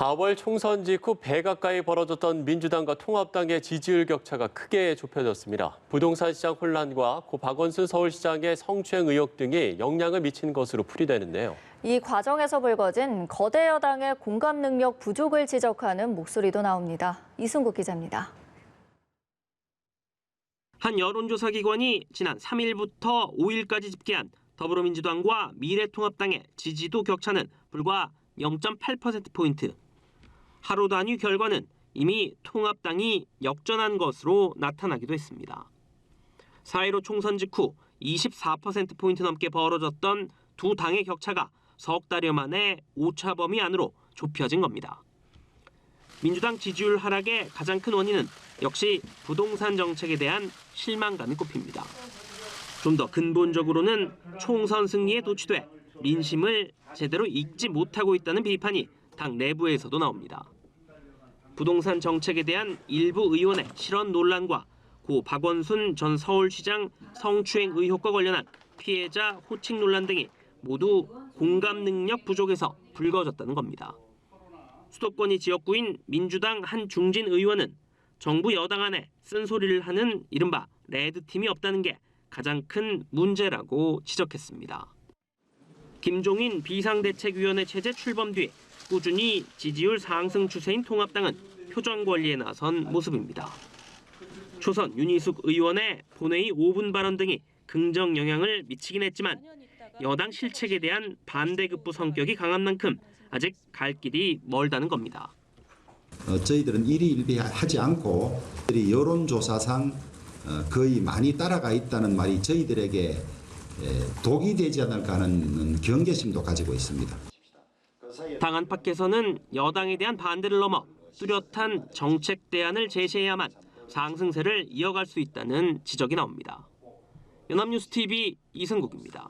4월 총선 직후 배 가까이 벌어졌던 민주당과 통합당의 지지율 격차가 크게 좁혀졌습니다. 부동산 시장 혼란과 고 박원순 서울시장의 성추행 의혹 등이 영향을 미친 것으로 풀이되는데요. 이 과정에서 불거진 거대 여당의 공감 능력 부족을 지적하는 목소리도 나옵니다. 이승국 기자입니다. 한 여론조사 기관이 지난 3일부터 5일까지 집계한 더불어민주당과 미래통합당의 지지도 격차는 불과 0.8%포인트. 하루 단위 결과는 이미 통합당이 역전한 것으로 나타나기도 했습니다. 4.15 총선 직후 24%포인트 넘게 벌어졌던 두 당의 격차가 석 달여 만에 오차 범위 안으로 좁혀진 겁니다. 민주당 지지율 하락의 가장 큰 원인은 역시 부동산 정책에 대한 실망감이 꼽힙니다. 좀 더 근본적으로는 총선 승리에 도취돼 민심을 제대로 읽지 못하고 있다는 비판이 당 내부에서도 나옵니다. 부동산 정책에 대한 일부 의원의 실언 논란과 고 박원순 전 서울시장 성추행 의혹과 관련한 피해자 호칭 논란 등이 모두 공감 능력 부족에서 불거졌다는 겁니다. 수도권이 지역구인 민주당 한 중진 의원은 정부 여당 안에 쓴소리를 하는 이른바 레드팀이 없다는 게 가장 큰 문제라고 지적했습니다. 김종인 비상대책위원회 체제 출범 뒤 꾸준히 지지율 상승 추세인 통합당은 표정 관리에 나선 모습입니다. 초선 윤희숙 의원의 본회의 5분 발언 등이 긍정 영향을 미치긴 했지만 여당 실책에 대한 반대급부 성격이 강한 만큼 아직 갈 길이 멀다는 겁니다. 저희들은 일희일비하지 않고 여론조사상 거의 많이 따라가 있다는 말이 저희들에게 독이 되지 않을까 하는 경계심도 가지고 있습니다. 당 안팎에서는 여당에 대한 반대를 넘어 뚜렷한 정책 대안을 제시해야만 상승세를 이어갈 수 있다는 지적이 나옵니다. 연합뉴스TV 이승국입니다.